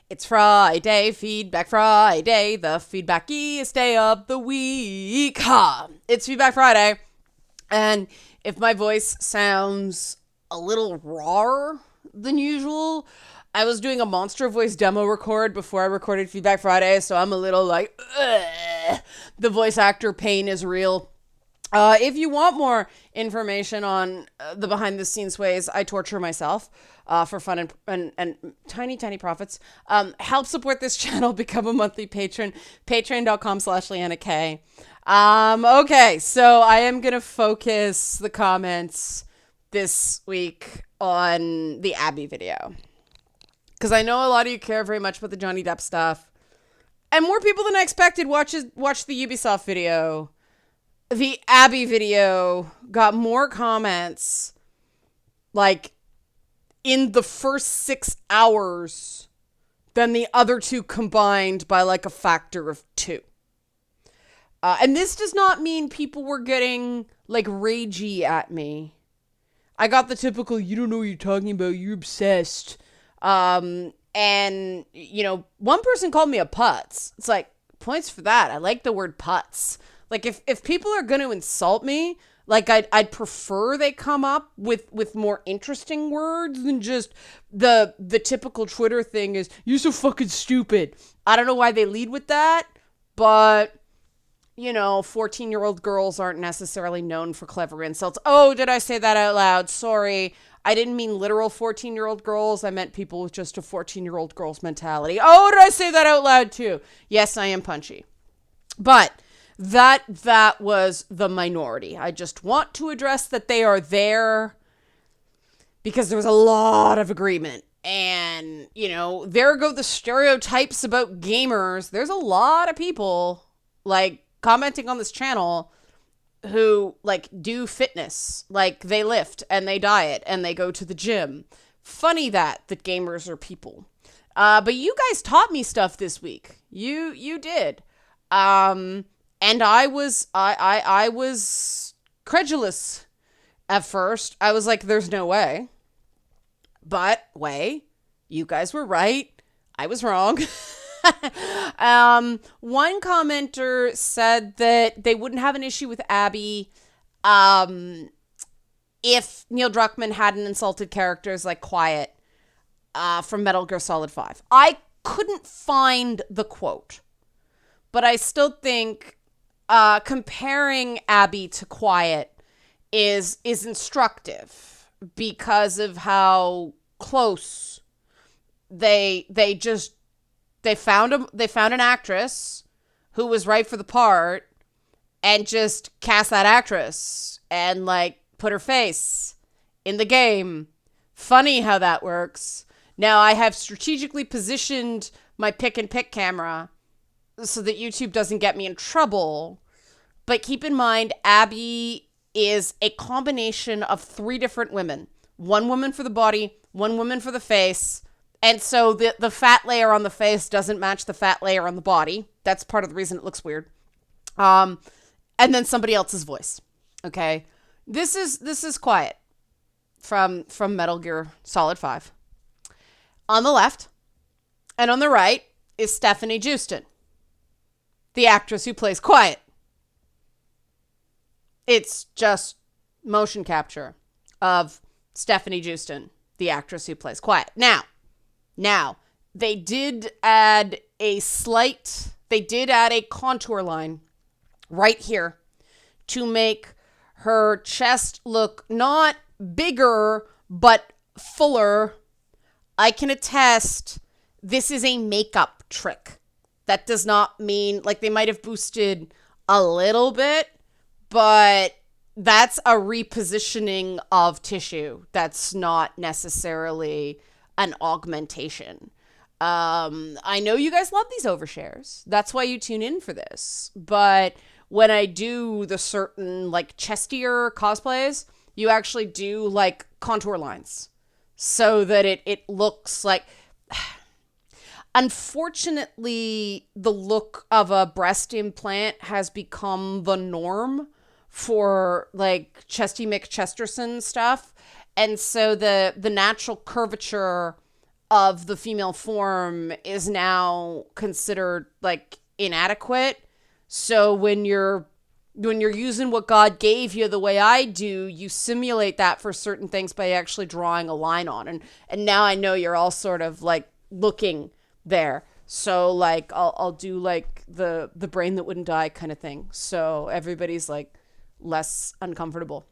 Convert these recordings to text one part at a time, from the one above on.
It's Friday, Feedback Friday, the feedbackiest day of the week. Ha! It's Feedback Friday, and if my voice sounds a little rawer than usual, I was doing a monster voice demo record before I recorded Feedback Friday, so I'm a little like, ugh. The voice actor pain is real. If you want more information on the behind the scenes ways I torture myself for fun and tiny profits, help support this channel, become a monthly patron, patreon.com/Leanna K. Okay, so I am going to focus the comments this week on the Abby video. Because I know a lot of you care very much about the Johnny Depp stuff. And more people than I expected watch the Ubisoft video. The Abby video got more comments, like, in the first 6 hours than the other two combined by, like, a factor of 2. And this does not mean people were getting, like, ragey at me. I got the typical, you don't know what you're talking about, you're obsessed. And, you know, one person called me a putz. It's like, points for that. I like the word putz. Like, if people are going to insult me, like, I'd prefer they come up with more interesting words than just the typical Twitter thing is, you're so fucking stupid. I don't know why they lead with that, but, you know, 14-year-old girls aren't necessarily known for clever insults. Oh, did I say that out loud? Sorry. I didn't mean literal 14-year-old girls. I meant people with just a 14-year-old girl's mentality. Oh, did I say that out loud too? Yes, I am punchy. But that was the minority. I just want to address that they are there because there was a lot of agreement. And, you know, there go the stereotypes about gamers. There's a lot of people, like, commenting on this channel who, like, do fitness. Like, they lift and they diet and they go to the gym. Funny that gamers are people. But you guys taught me stuff this week. You did. And I was credulous at first. I was like, there's no way. But, you guys were right. I was wrong. One commenter said that they wouldn't have an issue with Abby if Neil Druckmann hadn't insulted characters like Quiet from Metal Gear Solid 5. I couldn't find the quote, but I still think comparing Abby to Quiet is instructive because of how close they found an actress who was right for the part and just cast that actress and, like, put her face in the game. Funny how that works. Now I have strategically positioned my pick and pick camera so that YouTube doesn't get me in trouble. But keep in mind, Abby is a combination of 3 different women. One woman for the body, one woman for the face. And so the fat layer on the face doesn't match the fat layer on the body. That's part of the reason it looks weird. And then somebody else's voice. Okay. This is Quiet from Metal Gear Solid 5. On the left and on the right is Stephanie Justin, the actress who plays Quiet. It's just motion capture of Stephanie Justin, the actress who plays Quiet. Now, they did add a contour line right here to make her chest look not bigger, but fuller. I can attest this is a makeup trick. That does not mean, like, they might have boosted a little bit, but that's a repositioning of tissue. That's not necessarily an augmentation. I know you guys love these overshares. That's why you tune in for this. But when I do the certain, like, chestier cosplays, you actually do, like, contour lines so that it looks like... Unfortunately, the look of a breast implant has become the norm for, like, Chesty McChesterton stuff. And so the natural curvature of the female form is now considered like inadequate. So when you're using what God gave you the way I do, you simulate that for certain things by actually drawing a line on. And now I know you're all sort of like looking there. So like I'll do like the brain that wouldn't die kind of thing. So everybody's like less uncomfortable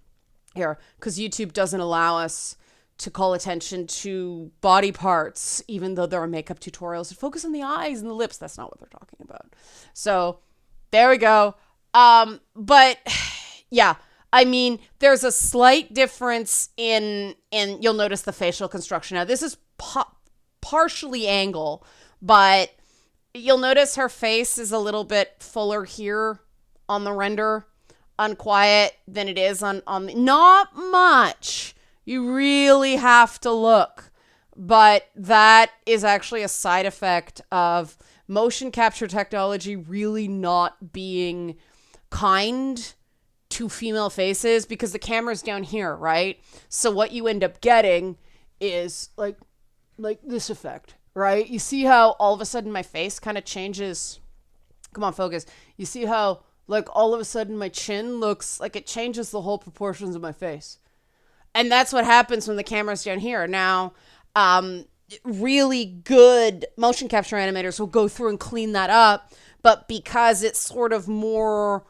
here, because YouTube doesn't allow us to call attention to body parts, even though there are makeup tutorials that focus on the eyes and the lips. That's not what they're talking about. So there we go. But yeah, I mean, there's a slight difference in you'll notice the facial construction. Now this is partially angle, but you'll notice her face is a little bit fuller here on the render, unquiet, than it is on the, not much. You really have to look, but that is actually a side effect of motion capture technology really not being kind to female faces, because the camera's down here, right? So what you end up getting is like this effect, right? You see how all of a sudden my face kind of changes. Come on, focus. You see how like all of a sudden my chin looks like it changes the whole proportions of my face. And that's what happens when the camera's down here. Now, really good motion capture animators will go through and clean that up. But because it's sort of more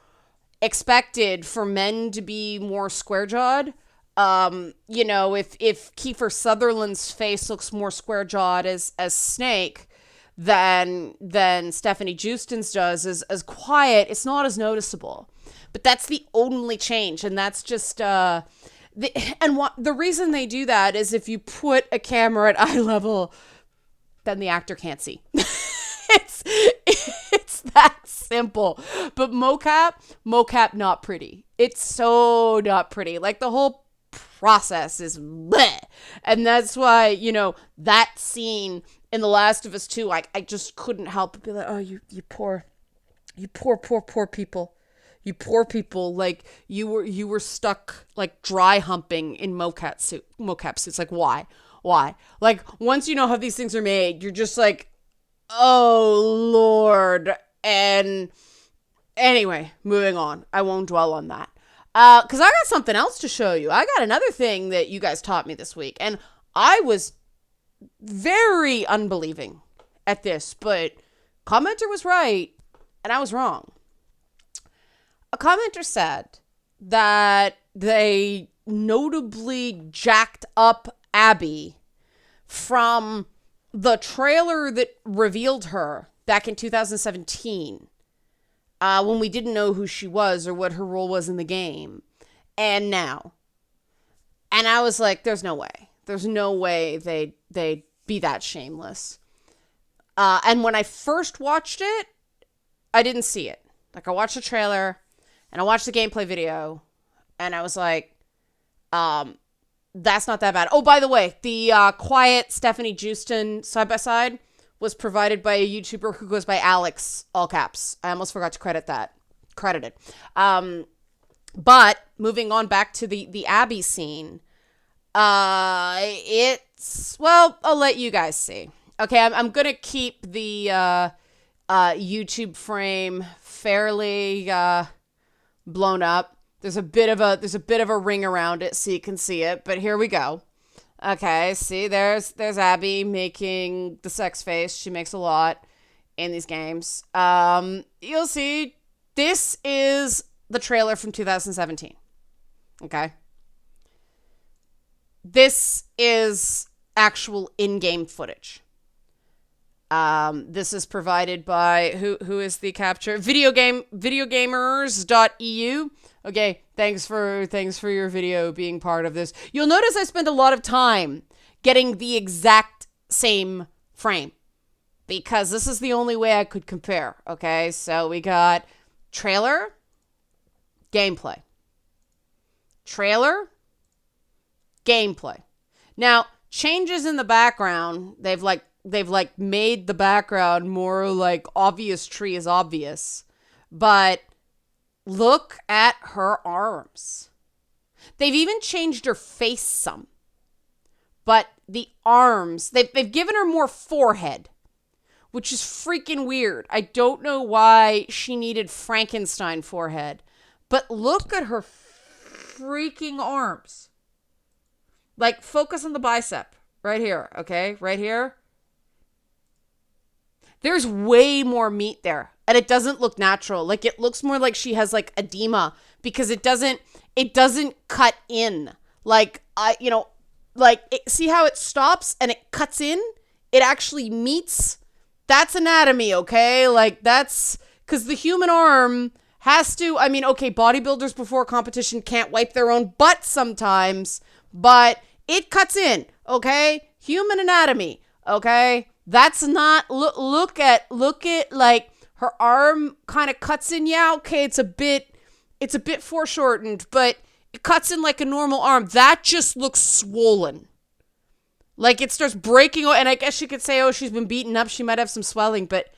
expected for men to be more square-jawed, you know, if Kiefer Sutherland's face looks more square-jawed as Snake than Stephanie Justin's does as quiet, it's not as noticeable. But that's the only change, and that's just... the reason they do that is if you put a camera at eye level, then the actor can't see. It's that simple. But mocap not pretty. It's so not pretty. Like the whole process is bleh. And that's why, you know, that scene in The Last of Us 2, I just couldn't help but be like, oh, you poor people. You poor people, like you were stuck like dry humping in mocap suits. Like why? Like once you know how these things are made, you're just like, oh Lord. And anyway, moving on. I won't dwell on that. Because I got something else to show you. I got another thing that you guys taught me this week, and I was very unbelieving at this, but commenter was right and I was wrong. A commenter said that they notably jacked up Abby from the trailer that revealed her back in 2017, when we didn't know who she was or what her role was in the game, and now. And I was like, there's no way. There's no way they'd be that shameless. And when I first watched it, I didn't see it. Like, I watched the trailer... and I watched the gameplay video, and I was like, that's not that bad. Oh, by the way, the quiet Stephanie Justin side-by-side was provided by a YouTuber who goes by Alex, all caps. I almost forgot to credited. But moving on back to the Abby scene, it's, well, I'll let you guys see. Okay, I'm going to keep the YouTube frame fairly... blown up. There's a bit of a ring around it so you can see it, but here we go. Okay, see, there's Abby making the sex face. She makes a lot in these games. You'll see this is the trailer from 2017. Okay. This is actual in-game footage. This is provided by who is the capture? Videogamers.eu. Okay, thanks for your video being part of this. You'll notice I spent a lot of time getting the exact same frame because this is the only way I could compare. Okay, so we got trailer, gameplay. Trailer, gameplay. Now, changes in the background, they've made the background more like obvious tree is obvious. But look at her arms. They've even changed her face some. But the arms, they've given her more forehead, which is freaking weird. I don't know why she needed Frankenstein forehead, but look at her freaking arms. Like, focus on the bicep right here, okay? Right here. There's way more meat there, and it doesn't look natural. Like, it looks more like she has like edema because it doesn't cut in. Like, see how it stops and it cuts in? It actually meets. That's anatomy, okay? Like, that's because the human arm has to, okay, bodybuilders before competition can't wipe their own butt sometimes, but it cuts in, okay? Human anatomy, okay? That's not, look at, like, her arm kind of cuts in. Yeah, okay, it's a bit foreshortened, but it cuts in like a normal arm. That just looks swollen. Like, it starts breaking, and I guess you could say, oh, she's been beaten up, she might have some swelling, but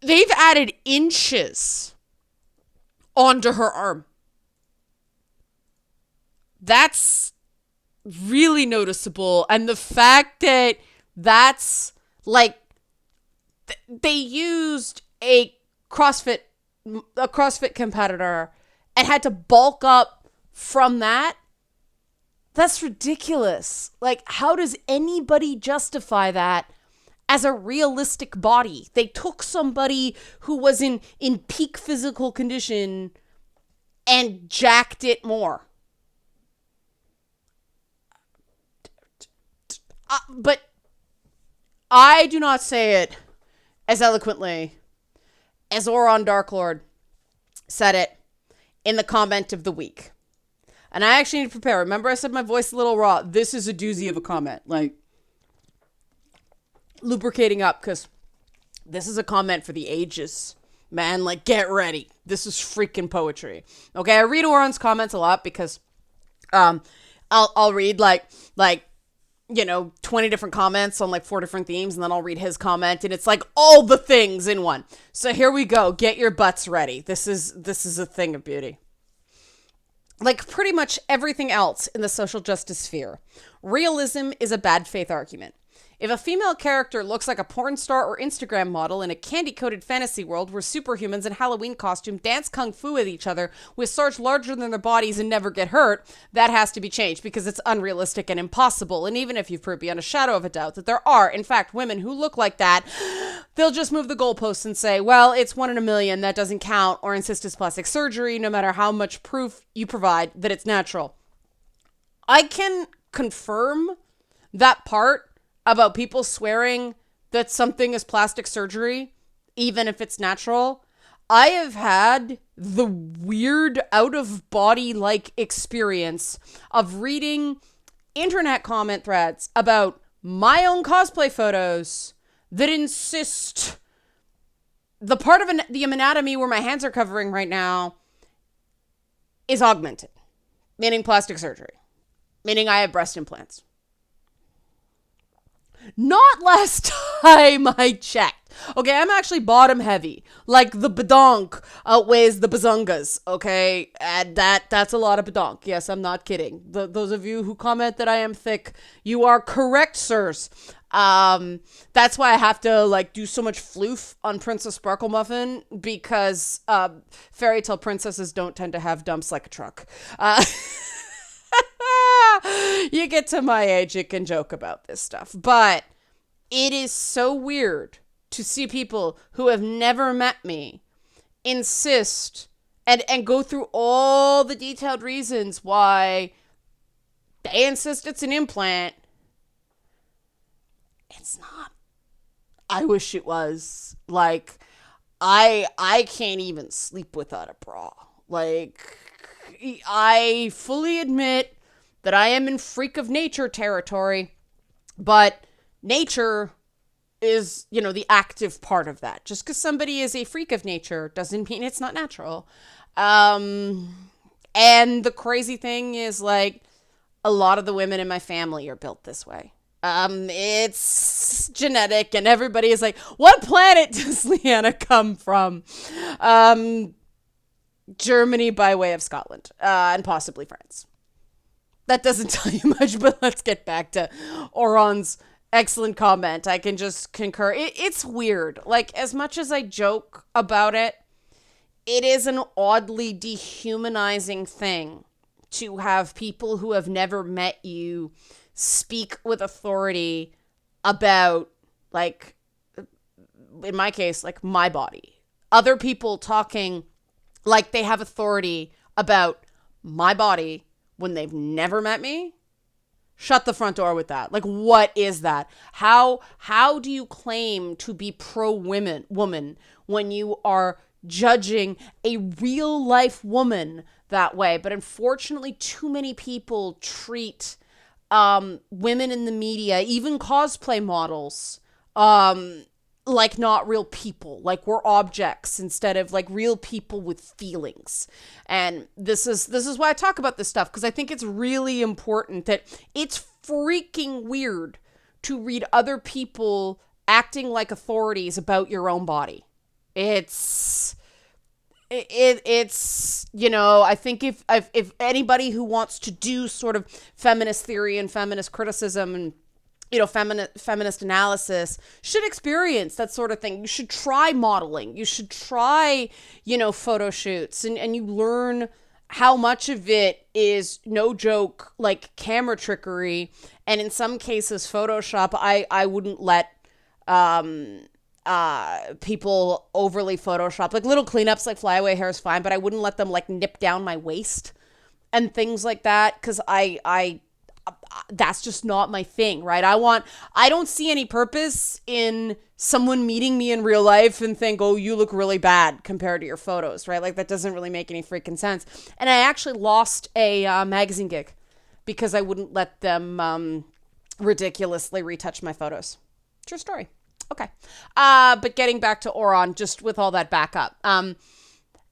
they've added inches onto her arm. That's really noticeable. And the fact that that's, like, they used a CrossFit competitor and had to bulk up from that. That's ridiculous. Like, how does anybody justify that as a realistic body? They took somebody who was in peak physical condition and jacked it more. But I do not say it as eloquently as Oron Darklord said it in the comment of the week. And I actually need to prepare. Remember I said my voice is a little raw. This is a doozy of a comment. Like, lubricating up, because this is a comment for the ages. Man, like, get ready. This is freaking poetry. Okay, I read Oron's comments a lot because I'll read like 20 different comments on like 4 different themes, and then I'll read his comment, and it's like all the things in one. So here we go. Get your butts ready. This is a thing of beauty. Like pretty much everything else in the social justice sphere, realism is a bad faith argument. If a female character looks like a porn star or Instagram model in a candy-coated fantasy world where superhumans in Halloween costume dance kung fu with each other with swords larger than their bodies and never get hurt, that has to be changed because it's unrealistic and impossible. And even if you've proved beyond a shadow of a doubt that there are, in fact, women who look like that, they'll just move the goalposts and say, well, it's 1 in a million, that doesn't count, or insist it's plastic surgery, no matter how much proof you provide that it's natural. I can confirm that part about people swearing that something is plastic surgery, even if it's natural. I have had the weird out-of-body-like experience of reading internet comment threads about my own cosplay photos that insist the part of the anatomy where my hands are covering right now is augmented, meaning plastic surgery, meaning I have breast implants. Not last time I checked. Okay, I'm actually bottom heavy. Like the badonk outweighs the bazungas, okay? And that's a lot of badonk. Yes, I'm not kidding. Those of you who comment that I am thick, you are correct, sirs. That's why I have to like do so much floof on Princess Sparkle Muffin, because fairy tale princesses don't tend to have dumps like a truck. You get to my age, you can joke about this stuff. But it is so weird to see people who have never met me insist and go through all the detailed reasons why they insist it's an implant. It's not. I wish it was. Like, I can't even sleep without a bra. Like, I fully admit that I am in freak of nature territory, but nature is, the active part of that. Just because somebody is a freak of nature doesn't mean it's not natural. And the crazy thing is, like, a lot of the women in my family are built this way. It's genetic, and everybody is like, what planet does Leanna come from? Germany by way of Scotland, and possibly France. that doesn't tell you much, but let's get back to Oron's excellent comment. I can just concur. It's weird. Like, as much as I joke about it, it is an oddly dehumanizing thing to have people who have never met you speak with authority about, like, in my case, like, my body. Other people talking like they have authority about my body when they've never met me. Shut the front door with that. Like, what is that? How do you claim to be pro-woman when you are judging a real life woman that way? But unfortunately, too many people treat women in the media, even cosplay models, like not real people, like we're objects instead of like real people with feelings. And this is why I talk about this stuff, because I think it's really important that it's freaking weird to read other people acting like authorities about your own body. It's you know, I think if anybody who wants to do sort of feminist theory and feminist criticism and, you know, feminist analysis should experience that sort of thing. You should try modeling. You should try, you know, photo shoots, and you learn how much of it is, no joke, like camera trickery, and in some cases Photoshop. I wouldn't let people overly Photoshop. Like little cleanups like flyaway hair is fine, but I wouldn't let them like nip down my waist and things like that, because I that's just not my thing, right? I don't see any purpose in someone meeting me in real life and think, oh, you look really bad compared to your photos, right? Like that doesn't really make any freaking sense. And I actually lost a magazine gig because I wouldn't let them ridiculously retouch my photos. True story. Okay. But getting back to Oron, just with all that backup.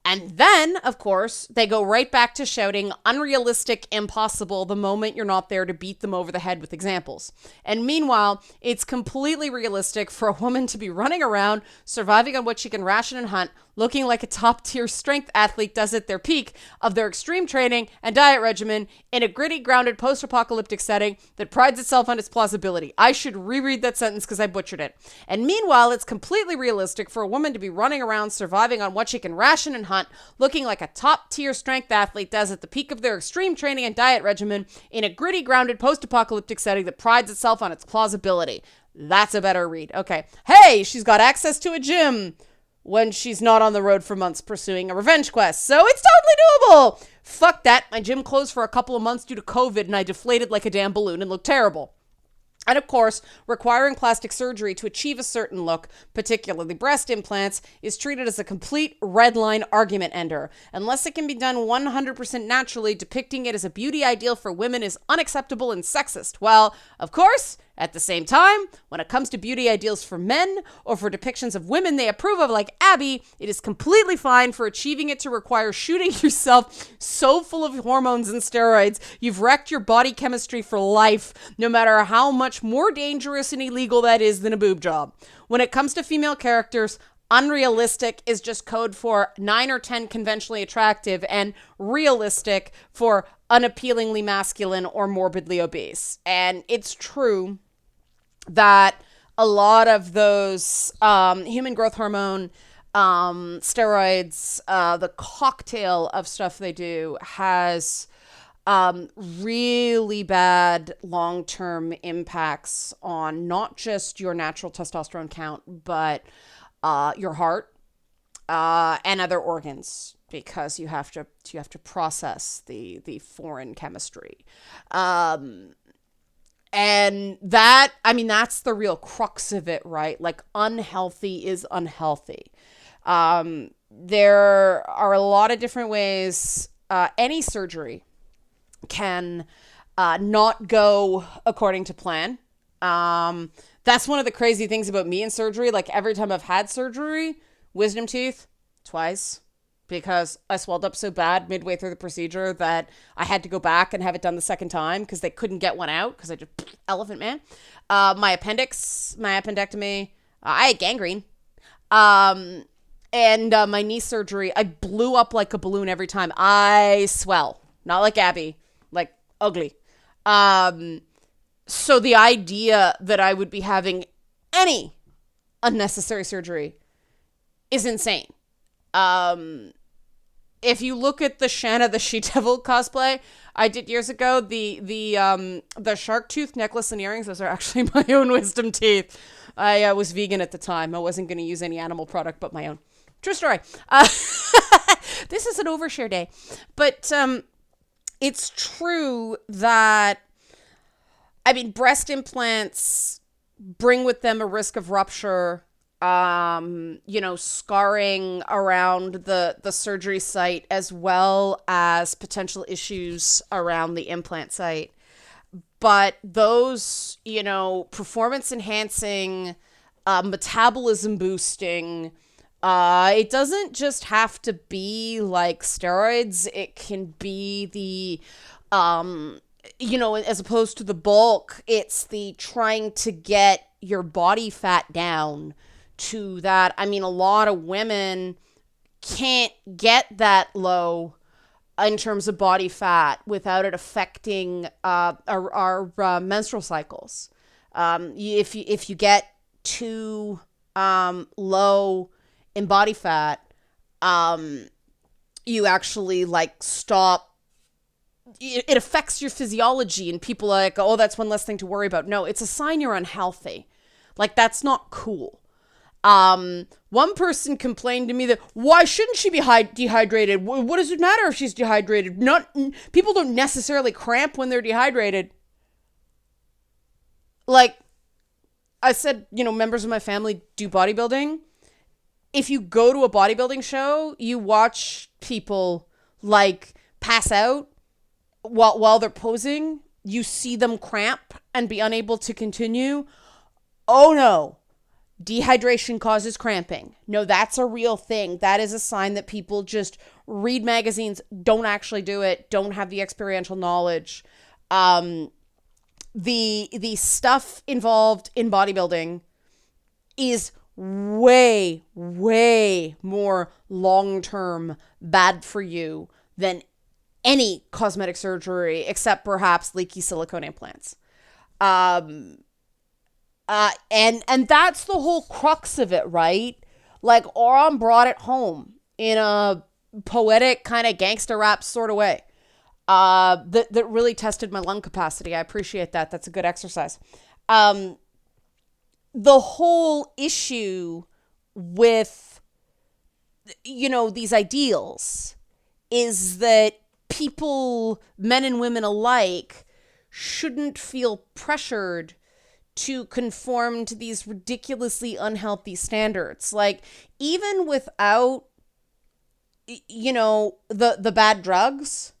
And then, of course, they go right back to shouting unrealistic, impossible the moment you're not there to beat them over the head with examples. And meanwhile, it's completely realistic for a woman to be running around, surviving on what she can ration and hunt, looking like a top-tier strength athlete does at their peak of their extreme training and diet regimen in a gritty, grounded, post-apocalyptic setting that prides itself on its plausibility. I should reread that sentence because I butchered it. And meanwhile, it's completely realistic for a woman to be running around, surviving on what she can ration and hunt, looking like a top-tier strength athlete does at the peak of their extreme training and diet regimen in a gritty, grounded, post-apocalyptic setting that prides itself on its plausibility. That's a better read. Okay. Hey, she's got access to a gym when she's not on the road for months pursuing a revenge quest. So it's totally doable. Fuck that. My gym closed for a couple of months due to COVID and I deflated like a damn balloon and looked terrible. And of course, requiring plastic surgery to achieve a certain look, particularly breast implants, is treated as a complete red line argument ender. Unless it can be done 100% naturally, depicting it as a beauty ideal for women is unacceptable and sexist. While, of course, at the same time, when it comes to beauty ideals for men or for depictions of women they approve of like Abby, it is completely fine for achieving it to require shooting yourself so full of hormones and steroids you've wrecked your body chemistry for life, no matter how much more dangerous and illegal that is than a boob job. When it comes to female characters, unrealistic is just code for 9 or 10 conventionally attractive, and realistic for unappealingly masculine or morbidly obese. And it's true that a lot of those human growth hormone, steroids, the cocktail of stuff they do has really bad long-term impacts on not just your natural testosterone count, but your heart and other organs, because you have to process the foreign chemistry. And that, I mean, that's the real crux of it, right? Like, unhealthy is unhealthy. There are a lot of different ways any surgery can not go according to plan. That's one of the crazy things about me in surgery. Like, every time I've had surgery, wisdom teeth, twice. Because I swelled up so bad midway through the procedure that I had to go back and have it done the second time because they couldn't get one out because I just elephant man. My appendectomy, I had gangrene. And my knee surgery, I blew up like a balloon every time. I swell, not like Abby, like ugly. So the idea that I would be having any unnecessary surgery is insane. If you look at the Shanna the She-Devil cosplay I did years ago, the shark tooth necklace and earrings, those are actually my own wisdom teeth. I was vegan at the time. I wasn't going to use any animal product but my own. True story. This is an overshare day. But it's true that, I mean, breast implants bring with them a risk of rupture, scarring around the surgery site, as well as potential issues around the implant site. But those, performance enhancing, metabolism boosting, it doesn't just have to be like steroids. It can be the, as opposed to the bulk, it's the trying to get your body fat down to that. I mean, a lot of women can't get that low in terms of body fat without it affecting our menstrual cycles. If you get too low in body fat, you actually stop. It affects your physiology, and people are like, oh, that's one less thing to worry about. No, it's a sign you're unhealthy. That's not cool. One person complained to me that, why shouldn't she be dehydrated? What does it matter if she's dehydrated? People don't necessarily cramp when they're dehydrated. I said, members of my family do bodybuilding. If you go to a bodybuilding show, you watch people pass out while they're posing. You see them cramp and be unable to continue. Oh no. Dehydration causes cramping. No, that's a real thing. That is a sign that people just read magazines, don't actually do it, don't have the experiential knowledge. The stuff involved in bodybuilding is way, way more long-term bad for you than any cosmetic surgery, except perhaps leaky silicone implants. And that's the whole crux of it, right? Oron brought it home in a poetic kind of gangster rap sort of way. That really tested my lung capacity. I appreciate that. That's a good exercise. The whole issue with, these ideals is that people, men and women alike, shouldn't feel pressured to conform to these ridiculously unhealthy standards. Even without, the bad drugs,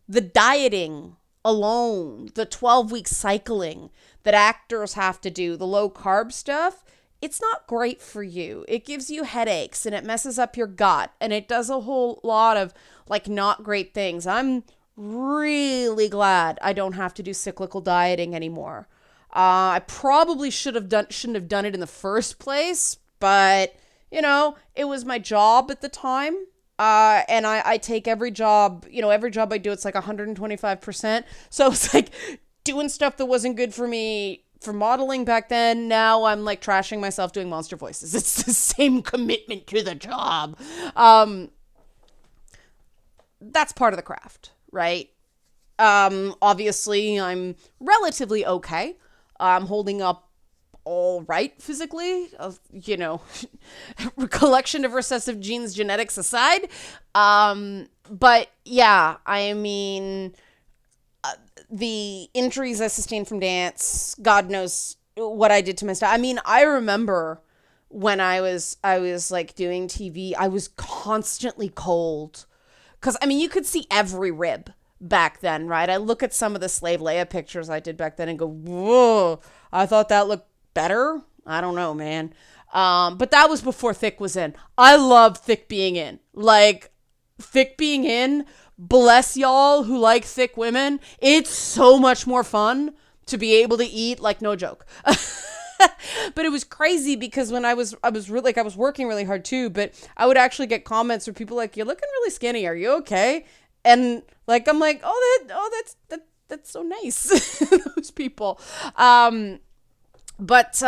the dieting alone, the 12-week cycling that actors have to do, the low carb stuff, it's not great for you. It gives you headaches and it messes up your gut and it does a whole lot of not great things. I'm really glad I don't have to do cyclical dieting anymore. I probably shouldn't have done it in the first place, but it was my job at the time. And I take every job I do, it's 125%. So it's doing stuff that wasn't good for me for modeling back then. Now I'm trashing myself doing monster voices. It's the same commitment to the job. That's part of the craft, right? Obviously I'm relatively okay. I'm holding up all right physically, collection of recessive genes, genetics aside. But yeah, I mean, the injuries I sustained from dance, God knows what I did to my stuff. I mean, I remember when I was doing TV, I was constantly cold. 'Cause I mean, you could see every rib back then, right? I look at some of the Slave Leia pictures I did back then and go, whoa, I thought that looked better. I don't know, man. But that was before thick was in. I love thick being in. Thick being in, bless y'all who like thick women. It's so much more fun to be able to eat, no joke. But it was crazy because when I was really, I was working really hard too, but I would actually get comments from people you're looking really skinny. Are you okay? And I'm that's so nice. Those people. But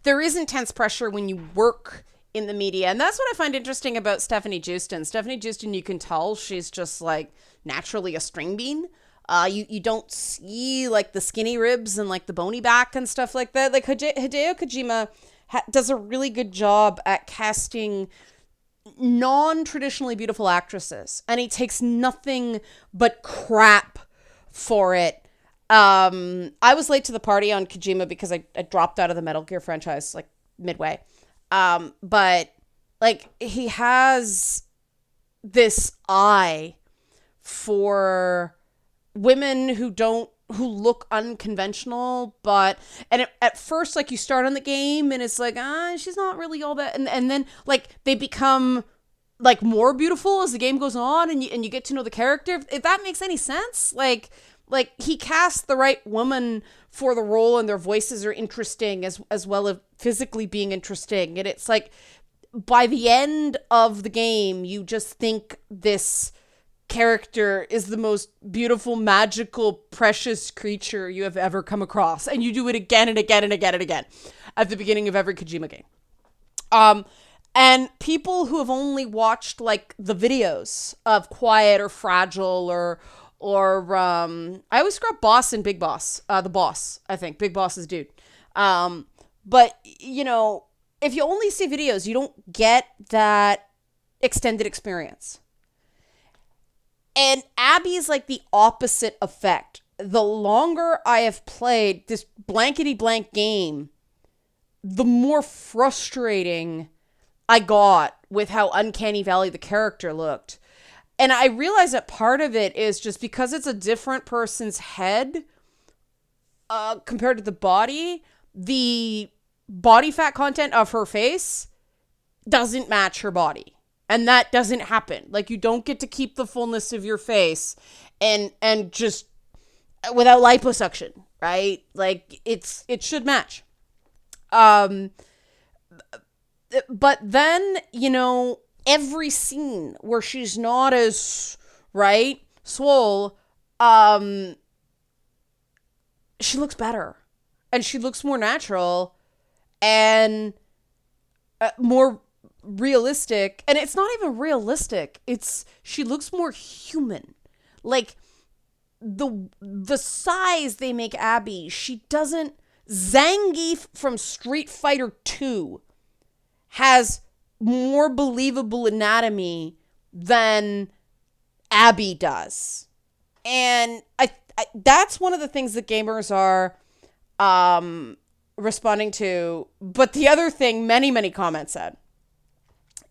there is intense pressure when you work in the media. And that's what I find interesting about Stephanie Joosten. Stephanie Joosten, you can tell she's just like naturally a string bean. You don't see like the skinny ribs and like the bony back and stuff like that. Like Hideo Kojima does a really good job at casting non-traditionally beautiful actresses. And he takes nothing but crap for it. I was late to the party on Kojima because I dropped out of the Metal Gear franchise like midway. But like he has this eye for women who look unconventional, and at first, like, you start on the game and it's like, she's not really all that, and then like they become like more beautiful as the game goes on, and you get to know the character. If that makes any sense, like he cast the right woman for the role, and their voices are interesting as well as physically being interesting, and it's like by the end of the game, you just think this character is the most beautiful, magical, precious creature you have ever come across. And you do it again and again and again and again at the beginning of every Kojima game. And people who have only watched like the videos of Quiet or Fragile or I always screw up Boss and Big Boss. The Boss, I think. Big Boss is dude. But, you know, if you only see videos, you don't get that extended experience. And Abby is like the opposite effect. The longer I have played this blankety blank game, the more frustrating I got with how uncanny valley the character looked. And I realized that part of it is just because it's a different person's head compared to the body fat content of her face doesn't match her body. And that doesn't happen. Like, you don't get to keep the fullness of your face and just without liposuction, right? Like, it should match. But then, you know, every scene where she's not as, right, swole, she looks better. And she looks more natural and more realistic. And it's not even realistic. She looks more human. Like, the size they make Abby, she doesn't... Zangief from Street Fighter 2 has more believable anatomy than Abby does. And I that's one of the things that gamers are responding to. But the other thing many comments said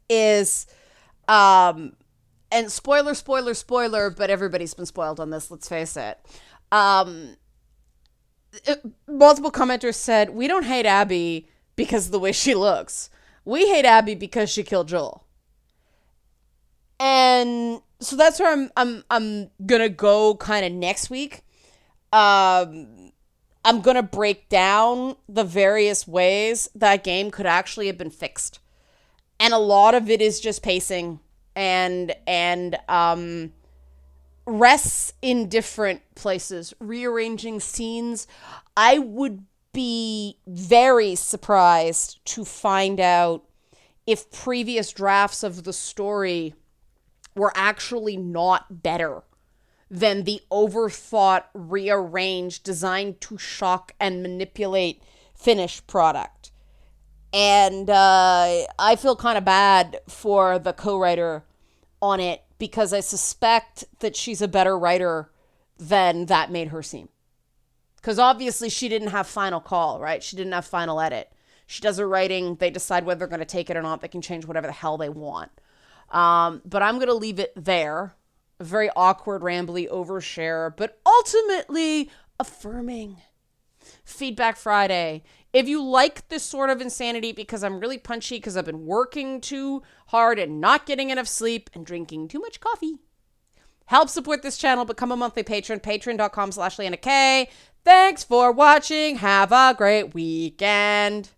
is, and spoiler, but everybody's been spoiled on this, let's face it. Multiple commenters said, we don't hate Abby because of the way she looks. We hate Abby because she killed Joel. And so that's where I'm gonna go kind of next week. I'm gonna break down the various ways that game could actually have been fixed. And a lot of it is just pacing and rests in different places, rearranging scenes. I would be very surprised to find out if previous drafts of the story were actually not better than the overthought, rearranged, designed to shock and manipulate finished product. And I feel kind of bad for the co-writer on it, because I suspect that she's a better writer than that made her seem. Because obviously she didn't have final call, right? She didn't have final edit. She does her writing. They decide whether they're going to take it or not. They can change whatever the hell they want. But I'm going to leave it there. A very awkward, rambly overshare, but ultimately affirming. Feedback Friday. If you like this sort of insanity because I'm really punchy because I've been working too hard and not getting enough sleep and drinking too much coffee, help support this channel. Become a monthly patron. Patreon.com/LeannaK. Thanks for watching. Have a great weekend.